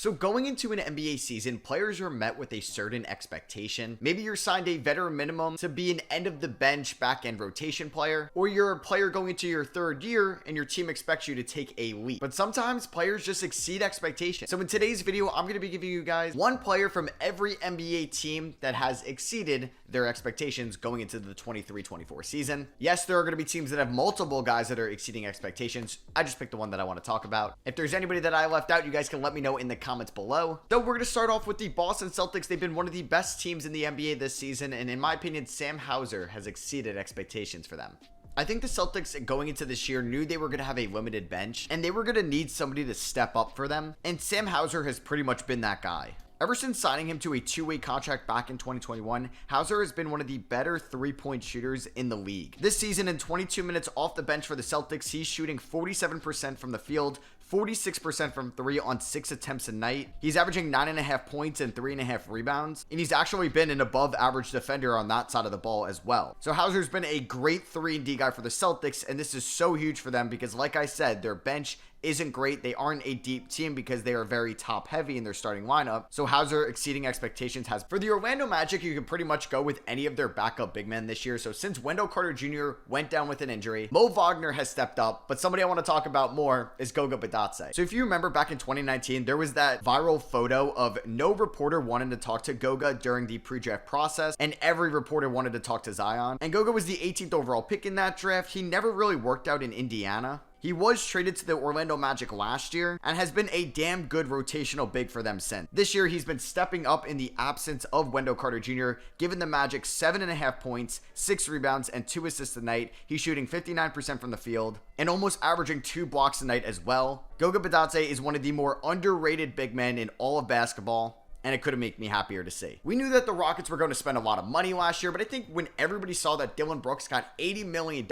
So going into an NBA season, players are met with a certain expectation. Maybe you're signed a veteran minimum to be an end of the bench back end rotation player, or you're a player going into your third year and your team expects you to take a leap. But sometimes players just exceed expectations. So in today's video, I'm going to be giving you guys one player from every NBA team that has exceeded their expectations going into the 23-24 season. Yes, there are going to be teams that have multiple guys that are exceeding expectations. I just picked the one that I want to talk about. If there's anybody that I left out, you guys can let me know in the comments below. Though we're going to start off with the Boston Celtics. They've been one of the best teams in the NBA this season, and in my opinion, Sam Hauser has exceeded expectations for them. I think the Celtics going into this year knew they were going to have a limited bench, and they were going to need somebody to step up for them, and Sam Hauser has pretty much been that guy. Ever since signing him to a two-way contract back in 2021, Hauser has been one of the better three-point shooters in the league. This season, in 22 minutes off the bench for the Celtics, he's shooting 47% from the field, 46% from three on 6 attempts a night. He's averaging 9.5 points and 3.5 rebounds, and he's actually been an above average defender on that side of the ball as well. So Hauser's been a great 3-and-D guy for the Celtics, and this is so huge for them because, like I said, their bench isn't great. They aren't a deep team because they are very top heavy in their starting lineup. So Hauser exceeding expectations has. For the Orlando Magic, you can pretty much go with any of their backup big men this year. So since Wendell Carter Jr. went down with an injury, Mo Wagner has stepped up, but somebody I want to talk about more is Goga Bitadze. So if you remember back in 2019, there was that viral photo of no reporter wanting to talk to Goga during the pre-draft process, and every reporter wanted to talk to Zion. And Goga was the 18th overall pick in that draft. He never really worked out in Indiana. He was traded to the Orlando Magic last year and has been a damn good rotational big for them since. This year, he's been stepping up in the absence of Wendell Carter Jr., giving the Magic 7.5 points, 6 rebounds, and 2 assists a night. He's shooting 59% from the field and almost averaging 2 blocks a night as well. Goga Bitadze is one of the more underrated big men in all of basketball, and it couldn't make me happier to see. We knew that the Rockets were going to spend a lot of money last year, but I think when everybody saw that Dillon Brooks got $80 million,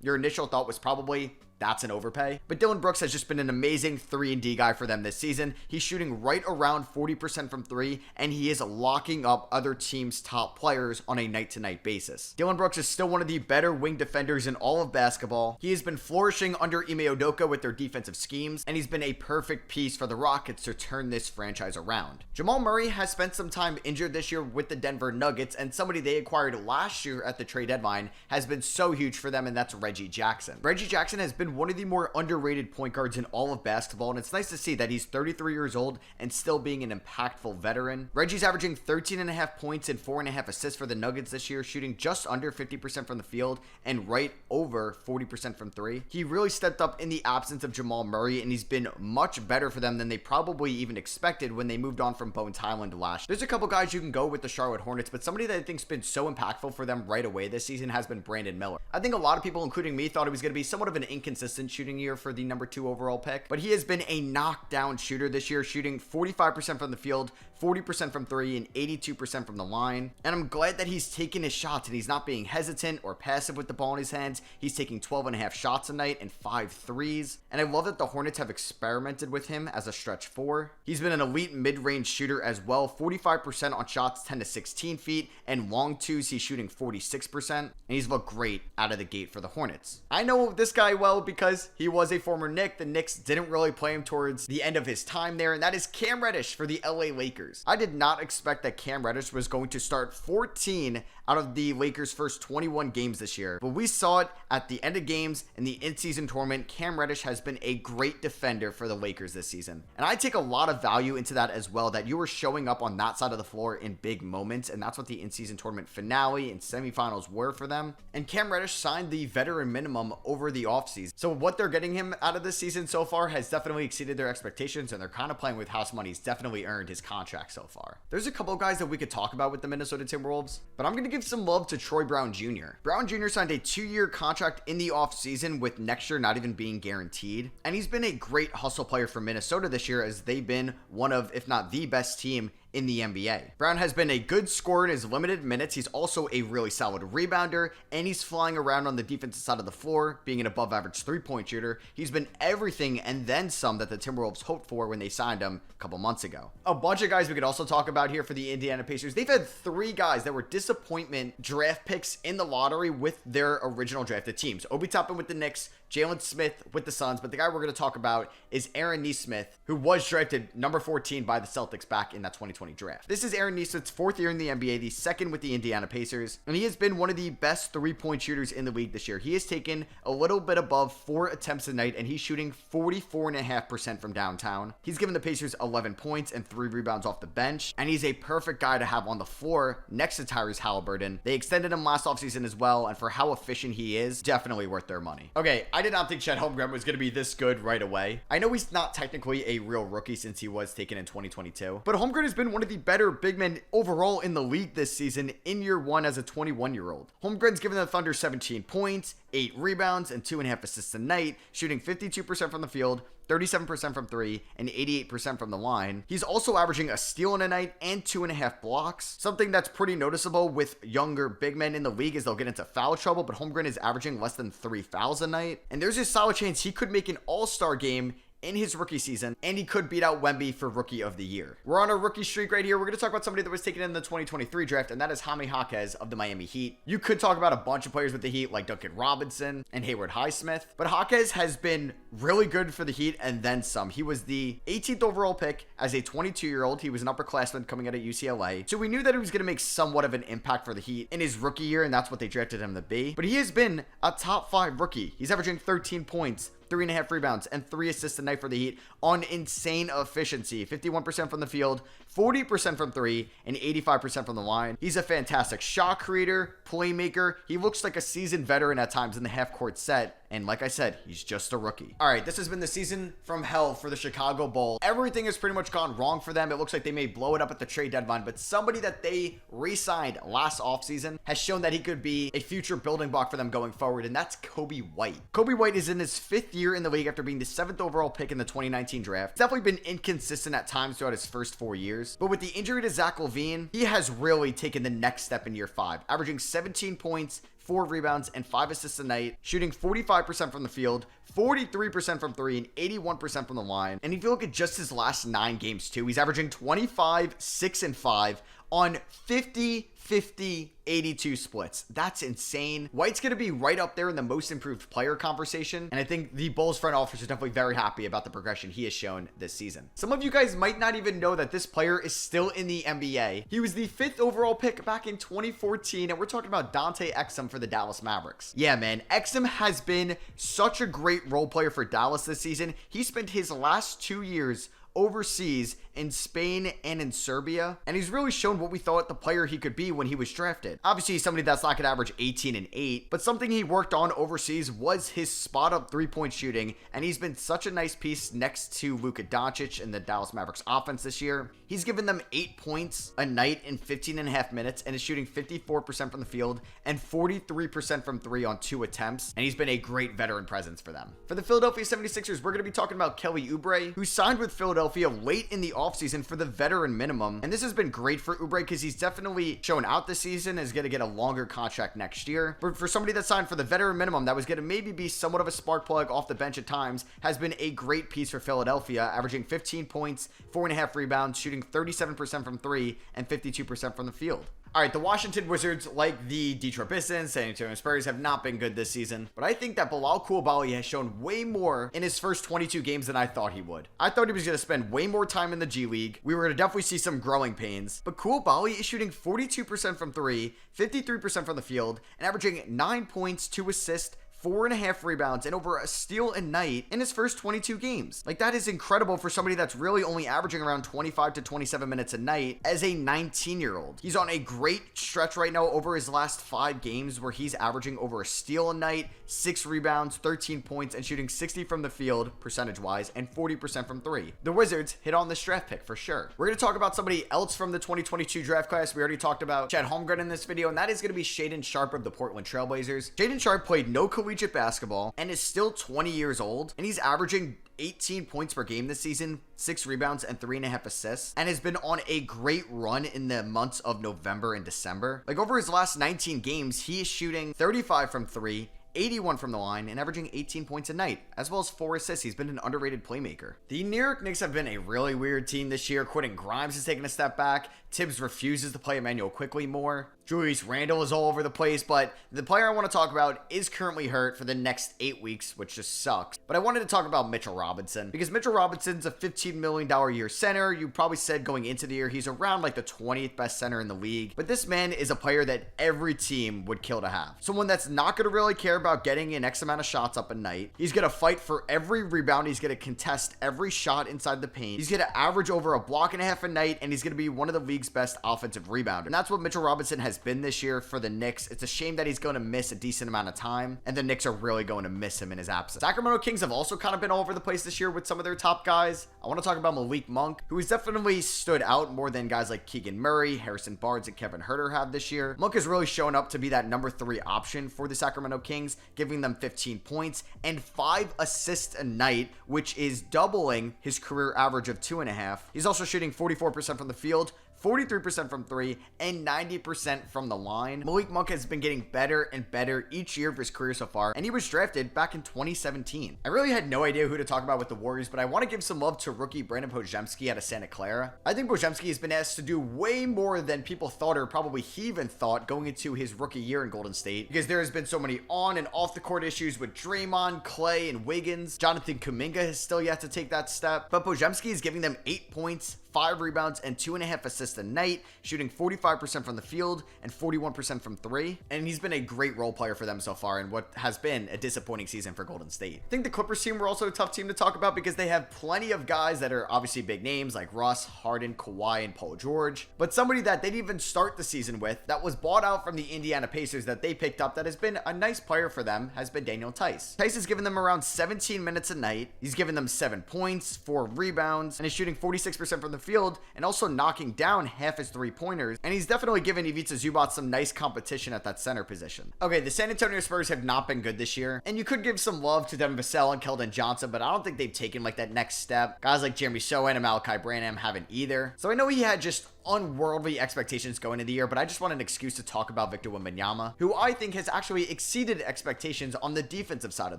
your initial thought was probably, that's an overpay. But Dillon Brooks has just been an amazing 3-and-D guy for them this season. He's shooting right around 40% from 3, and he is locking up other teams' top players on a night-to-night basis. Dillon Brooks is still one of the better wing defenders in all of basketball. He has been flourishing under Ime Udoka with their defensive schemes, and he's been a perfect piece for the Rockets to turn this franchise around. Jamal Murray has spent some time injured this year with the Denver Nuggets, and somebody they acquired last year at the trade deadline has been so huge for them, and that's Reggie Jackson. Reggie Jackson has been one of the more underrated point guards in all of basketball, and it's nice to see that he's 33 years old and still being an impactful veteran. Reggie's averaging 13.5 points and 4.5 assists for the Nuggets this year, shooting just under 50% from the field and right over 40% from 3. He really stepped up in the absence of Jamal Murray, and he's been much better for them than they probably even expected when they moved on from Bones Highland last. There's a couple guys you can go with the Charlotte Hornets, but somebody that I think's been so impactful for them right away this season has been Brandon Miller. I think a lot of people, including me, thought he was going to be somewhat of an inconsistent shooting year for the number 2 overall pick, but he has been a knockdown shooter this year, shooting 45% from the field, 40% from 3, and 82% from the line. And I'm glad that he's taking his shots and he's not being hesitant or passive with the ball in his hands. He's taking 12.5 shots a night and 5 threes. And I love that the Hornets have experimented with him as a stretch 4. He's been an elite mid-range shooter as well, 45% on shots 10 to 16 feet, and long twos he's shooting 46%, and he's looked great out of the gate for the Hornets. I know this guy well because he was a former Knick. The Knicks didn't really play him towards the end of his time there, and that is Cam Reddish for the LA Lakers. I did not expect that Cam Reddish was going to start 14 out of the Lakers' first 21 games this year, but we saw it at the end of games in the in-season tournament. Cam Reddish has been a great defender for the Lakers this season, and I take a lot of value into that as well, that you were showing up on that side of the floor in big moments, and that's what the in-season tournament finale and semifinals were for them. And Cam Reddish signed the veteran minimum over the offseason, so what they're getting him out of this season so far has definitely exceeded their expectations, and they're kind of playing with house money. He's definitely earned his contract so far. There's a couple of guys that we could talk about with the Minnesota Timberwolves, but I'm going to give some love to Troy Brown Jr. Brown Jr. signed a 2-year contract in the offseason with next year not even being guaranteed, and he's been a great hustle player for Minnesota this year, as they've been one of, if not the best team in the NBA. Brown has been a good scorer in his limited minutes. He's also a really solid rebounder, and he's flying around on the defensive side of the floor, being an above-average three-point shooter. He's been everything and then some that the Timberwolves hoped for when they signed him a couple months ago. A bunch of guys we could also talk about here for the Indiana Pacers. They've had 3 guys that were disappointment draft picks in the lottery with their original drafted teams. Obi Toppin with the Knicks, Jalen Smith with the Suns, but the guy we're going to talk about is Aaron Nesmith, who was drafted number 14 by the Celtics back in that 2020 draft. This is Aaron Nesmith's 4th year in the NBA, the 2nd with the Indiana Pacers, and he has been one of the best three-point shooters in the league this year. He has taken a little bit above 4 attempts a night, and he's shooting 44.5% from downtown. He's given the Pacers 11 points and 3 rebounds off the bench, and he's a perfect guy to have on the floor next to Tyrese Halliburton. They extended him last offseason as well, and for how efficient he is, definitely worth their money. Okay, I did not think Chet Holmgren was going to be this good right away. I know he's not technically a real rookie since he was taken in 2022, but Holmgren has been one of the better big men overall in the league this season in year 1 as a 21-year-old. Holmgren's given the Thunder 17 points, 8 rebounds, and 2.5 assists a night, shooting 52% from the field, 37% from 3, and 88% from the line. He's also averaging a steal in a night and 2.5 blocks, something that's pretty noticeable with younger big men in the league as they'll get into foul trouble, but Holmgren is averaging less than 3 fouls a night, and there's a solid chance he could make an all-star game in his rookie season, and he could beat out Wemby for Rookie of the Year. We're on a rookie streak right here. We're going to talk about somebody that was taken in the 2023 draft, and that is Jaime Jaquez of the Miami Heat. You could talk about a bunch of players with the Heat, like Duncan Robinson and Hayward Highsmith, but Jaquez has been really good for the Heat and then some. He was the 18th overall pick as a 22-year-old. He was an upperclassman coming out of UCLA, so we knew that he was going to make somewhat of an impact for the Heat in his rookie year, and that's what they drafted him to be. But he has been a top 5 rookie. He's averaging 13 points, 3.5 rebounds, and 3 assists a night for the Heat on insane efficiency. 51% from the field, 40% from 3, and 85% from the line. He's a fantastic shot creator, playmaker. He looks like a seasoned veteran at times in the half-court set, and like I said, he's just a rookie. All right, this has been the season from hell for the Chicago Bulls. Everything has pretty much gone wrong for them. It looks like they may blow it up at the trade deadline, but somebody that they re-signed last offseason has shown that he could be a future building block for them going forward, and that's Coby White. Coby White is in his 5th year in the league after being the 7th overall pick in the 2019 draft. He's definitely been inconsistent at times throughout his first 4 years, but with the injury to Zach LaVine, he has really taken the next step in year 5, averaging 17 points, 4 rebounds, and 5 assists a night, shooting 45% from the field, 43% from 3, and 81% from the line. And if you look at just his last 9 games too, he's averaging 25, 6, and 5 on 50, 50, 82 splits. That's insane. White's going to be right up there in the most improved player conversation, and I think the Bulls front office is definitely very happy about the progression he has shown this season. Some of you guys might not even know that this player is still in the NBA. He was the 5th overall pick back in 2014, and we're talking about Dante Exum for the Dallas Mavericks. Yeah, man, Exum has been such a great role player for Dallas this season. He spent his last 2 years overseas in Spain and in Serbia, and he's really shown what we thought the player he could be when he was drafted. Obviously, he's somebody that's not going to average 18 and 8, but something he worked on overseas was his spot-up three-point shooting, and he's been such a nice piece next to Luka Doncic in the Dallas Mavericks offense this year. He's given them 8 points a night in 15.5 minutes and is shooting 54% from the field and 43% from 3 on 2 attempts, and he's been a great veteran presence for them. For the Philadelphia 76ers, we're going to be talking about Kelly Oubre, who signed with Philadelphia late in the offseason for the veteran minimum, and this has been great for Oubre because he's definitely shown out this season, is going to get a longer contract next year. But for somebody that signed for the veteran minimum that was going to maybe be somewhat of a spark plug off the bench at times, has been a great piece for Philadelphia, averaging 15 points, 4.5 rebounds, shooting 37% from 3 and 52% from the field. All right, the Washington Wizards, like the Detroit Pistons, San Antonio Spurs, have not been good this season, but I think that Bilal Coulibaly has shown way more in his first 22 games than I thought he would. I thought he was going to spend way more time in the G League. We were going to definitely see some growing pains, but Coulibaly is shooting 42% from 3, 53% from the field, and averaging 9 points, 2 assists, 4.5 rebounds, and over a steal a night in his first 22 games. Like, that is incredible for somebody that's really only averaging around 25 to 27 minutes a night as a 19-year-old. He's on a great stretch right now over his last 5 games where he's averaging over a steal a night, 6 rebounds, 13 points, and shooting 60 from the field percentage-wise and 40% from 3. The Wizards hit on this draft pick for sure. We're going to talk about somebody else from the 2022 draft class. We already talked about Chet Holmgren in this video, and that is going to be Shaedon Sharpe of the Portland Trailblazers. Shaedon Sharpe played no collegiate collegiate basketball and is still 20 years old, and he's averaging 18 points per game this season, 6 rebounds, and 3.5 assists, and has been on a great run in the months of November and December. Like, over his last 19 games, he is shooting 35 from 3, 81 from the line, and averaging 18 points a night, as well as 4 assists. He's been an underrated playmaker. The New York Knicks have been a really weird team this year. Quentin Grimes has taken a step back. Tibbs refuses to play Emmanuel Quickly more. Julius Randle is all over the place, but the player I want to talk about is currently hurt for the next 8 weeks, which just sucks. But I wanted to talk about Mitchell Robinson, because Mitchell Robinson's a $15 million a year center. You probably said going into the year he's around like the 20th best center in the league, but this man is a player that every team would kill to have. Someone that's not going to really care about getting an X amount of shots up a night. He's going to fight for every rebound. He's going to contest every shot inside the paint. He's going to average over a block and a half a night, and he's going to be one of the league's best offensive rebounder. And that's what Mitchell Robinson has been this year for the Knicks. It's a shame that he's going to miss a decent amount of time, and the Knicks are really going to miss him in his absence. Sacramento Kings have also kind of been all over the place this year with some of their top guys. I want to talk about Malik Monk, who has definitely stood out more than guys like Keegan Murray, Harrison Barnes, and Kevin Huerter have this year. Monk has really shown up to be that number 3 option for the Sacramento Kings, giving them 15 points and 5 assists a night, which is doubling his career average of 2.5. He's also shooting 44% from the field, 43% from 3, and 90% from the line. Malik Monk has been getting better and better each year of his career so far, and he was drafted back in 2017. I really had no idea who to talk about with the Warriors, but I want to give some love to rookie Brandon Podziemski out of Santa Clara. I think Podziemski has been asked to do way more than people thought, or probably he even thought, going into his rookie year in Golden State, because there has been so many on and off the court issues with Draymond, Clay, and Wiggins. Jonathan Kuminga has still yet to take that step, but Podziemski is giving them 8 points, 5 rebounds, and 2.5 assists a night, shooting 45% from the field and 41% from 3. And he's been a great role player for them so far in what has been a disappointing season for Golden State. I think the Clippers team were also a tough team to talk about because they have plenty of guys that are obviously big names like Russ, Harden, Kawhi, and Paul George. But somebody that they didn't even start the season with, that was bought out from the Indiana Pacers that they picked up, that has been a nice player for them, has been Daniel Tice. Tice has given them around 17 minutes a night. He's given them 7 points, 4 rebounds, and is shooting 46% from the field, and also knocking down half his 3-pointers, and he's definitely given Ivica Zubac some nice competition at that center position. Okay, the San Antonio Spurs have not been good this year, and you could give some love to Devin Vassell and Keldon Johnson, but I don't think they've taken like that next step. Guys like Jeremy Sohan and Malachi Branham haven't either. So I know he had just unworldly expectations going into the year, but I just want an excuse to talk about Victor Wembanyama, who I think has actually exceeded expectations on the defensive side of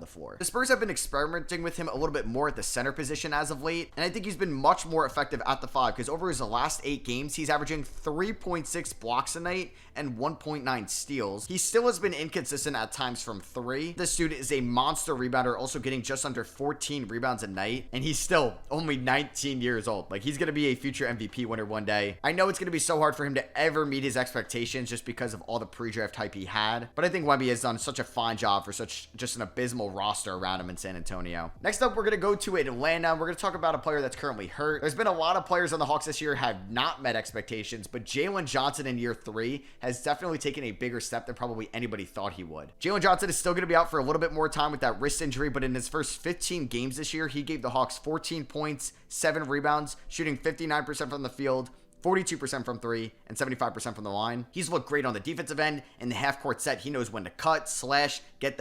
the floor. The Spurs have been experimenting with him a little bit more at the center position as of late, and I think he's been much more effective at the 5, because over his last 8 games, he's averaging 3.6 blocks a night and 1.9 steals. He still has been inconsistent at times from 3. This dude is a monster rebounder, also getting just under 14 rebounds a night, and he's still only 19 years old. Like, he's going to be a future MVP winner one day. I know it's going to be so hard for him to ever meet his expectations just because of all the pre-draft hype he had, but I think Wemby has done such a fine job for such just an abysmal roster around him in San Antonio. Next up, we're going to go to Atlanta. We're going to talk about a player that's currently hurt. There's been a lot of players on the Hawks this year have not met expectations, but Jalen Johnson in year 3 has definitely taken a bigger step than probably anybody thought he would. Jalen Johnson is still going to be out for a little bit more time with that wrist injury, but in his first 15 games this year, he gave the Hawks 14 points, 7 rebounds, shooting 59% from the field, 42% from 3, and 75% from the line. He's looked great on the defensive end. In the half-court set, he knows when to cut, slash, he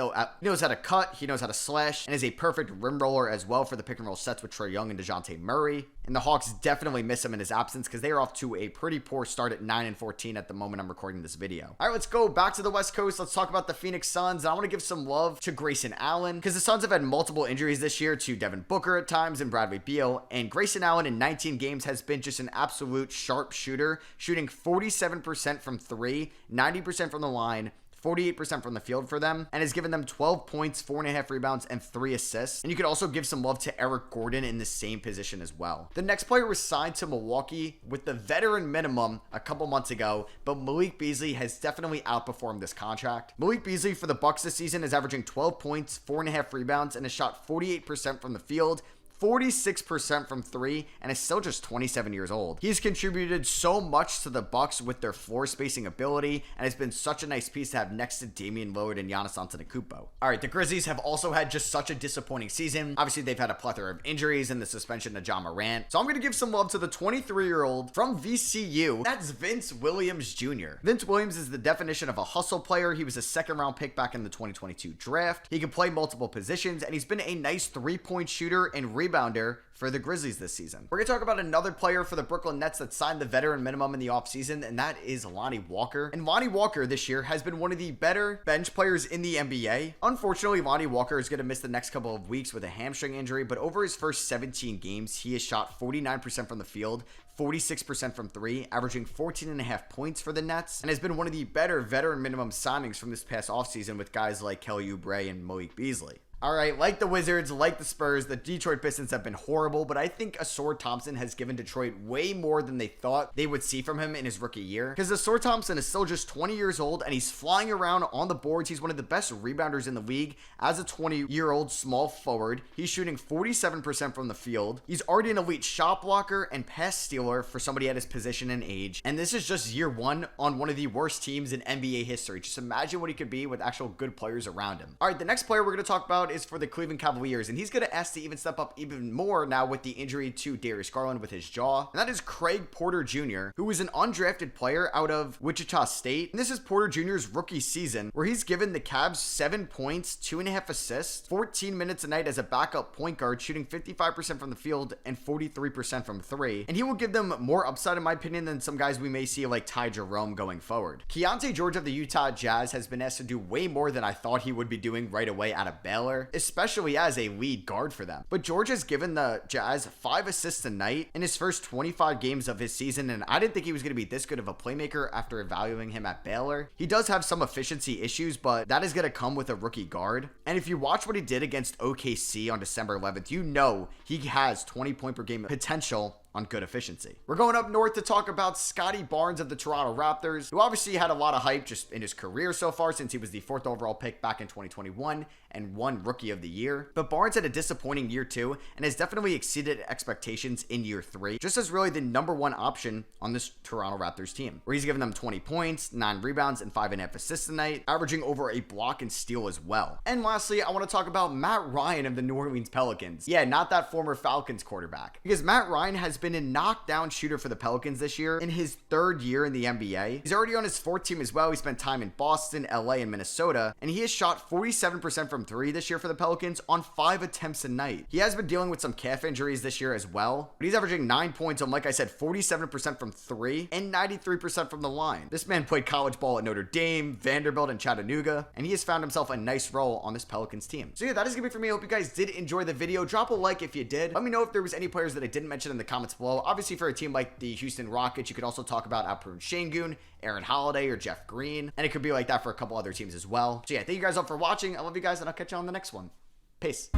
knows how to cut, he knows how to slash, and is a perfect rim roller as well for the pick-and-roll sets with Trae Young and DeJounte Murray. And the Hawks definitely miss him in his absence because they are off to a pretty poor start at 9-14 at the moment I'm recording this video. All right, let's go back to the West Coast. Let's talk about the Phoenix Suns. And I want to give some love to Grayson Allen because the Suns have had multiple injuries this year to Devin Booker at times and Bradley Beal. And Grayson Allen in 19 games has been just an absolute sharp shooter, shooting 47% from 3, 90% from the line, 48% from the field for them, and has given them 12 points, 4.5 rebounds, and 3 assists. And you could also give some love to Eric Gordon in the same position as well. The next player was signed to Milwaukee with the veteran minimum a couple months ago, but Malik Beasley has definitely outperformed this contract. Malik Beasley for the Bucks this season is averaging 12 points, 4.5 rebounds, and has shot 48% from the field, 46% from 3, and is still just 27 years old. He's contributed so much to the Bucks with their floor spacing ability, and has been such a nice piece to have next to Damian Lillard and Giannis Antetokounmpo. Alright, the Grizzlies have also had just such a disappointing season. Obviously, they've had a plethora of injuries and the suspension of Ja Morant. So I'm going to give some love to the 23-year-old from VCU. That's Vince Williams Jr. Vince Williams is the definition of a hustle player. He was a second-round pick back in the 2022 draft. He can play multiple positions, and he's been a nice three-point shooter and rebounder for the Grizzlies this season. We're going to talk about another player for the Brooklyn Nets that signed the veteran minimum in the offseason, and that is Lonnie Walker. And Lonnie Walker this year has been one of the better bench players in the NBA. Unfortunately, Lonnie Walker is going to miss the next couple of weeks with a hamstring injury, but over his first 17 games, he has shot 49% from the field, 46% from 3, averaging 14.5 points for the Nets, and has been one of the better veteran minimum signings from this past offseason with guys like Kelly Oubre and Malik Beasley. Alright, like the Wizards, like the Spurs, the Detroit Pistons have been horrible, but I think Ausar Thompson has given Detroit way more than they thought they would see from him in his rookie year. Because Ausar Thompson is still just 20 years old, and he's flying around on the boards. He's one of the best rebounders in the league as a 20-year-old small forward. He's shooting 47% from the field. He's already an elite shot blocker and pass stealer for somebody at his position and age. And this is just year one on one of the worst teams in NBA history. Just imagine what he could be with actual good players around him. Alright, the next player we're going to talk about is for the Cleveland Cavaliers, and he's going to ask to even step up even more now with the injury to Darius Garland with his jaw, and that is Craig Porter Jr., who is an undrafted player out of Wichita State, and this is Porter Jr.'s rookie season, where he's given the Cavs 7 points, 2.5 assists, 14 minutes a night as a backup point guard, shooting 55% from the field and 43% from 3, and he will give them more upside in my opinion than some guys we may see like Ty Jerome going forward. Keontae George of the Utah Jazz has been asked to do way more than I thought he would be doing right away out of Baylor, especially as a lead guard for them. But George has given the Jazz 5 assists a night in his first 25 games of his season, and I didn't think he was going to be this good of a playmaker after evaluating him at Baylor. He does have some efficiency issues, but that is going to come with a rookie guard. And if you watch what he did against OKC on December 11th, you know he has 20 point per game potential on good efficiency. We're going up north to talk about Scottie Barnes of the Toronto Raptors, who obviously had a lot of hype just in his career so far since he was the 4th overall pick back in 2021 and won Rookie of the Year. But Barnes had a disappointing year 2 and has definitely exceeded expectations in year 3, just as really the number 1 option on this Toronto Raptors team, where he's given them 20 points, 9 rebounds, and 5.5 assists a night, averaging over a block and steal as well. And lastly, I want to talk about Matt Ryan of the New Orleans Pelicans. Yeah, not that former Falcons quarterback, because Matt Ryan has been a knockdown shooter for the Pelicans this year in his 3rd year in the NBA. He's already on his 4th team as well. He spent time in Boston, LA, and Minnesota, and he has shot 47% from 3 this year for the Pelicans on 5 attempts a night. He has been dealing with some calf injuries this year as well, but he's averaging 9 points on, like I said, 47% from 3 and 93% from the line. This man played college ball at Notre Dame, Vanderbilt, and Chattanooga, and he has found himself a nice role on this Pelicans team. So yeah, that is gonna be for me. I hope you guys did enjoy the video. Drop a like if you did. Let me know if there was any players that I didn't mention in the comments below. Obviously, for a team like the Houston Rockets, you could also talk about Alperen Şengün, Aaron Holiday, or Jeff Green, and it could be like that for a couple other teams as well. So yeah, thank you guys all for watching. I love you guys, and I'll catch you on the next one. Peace.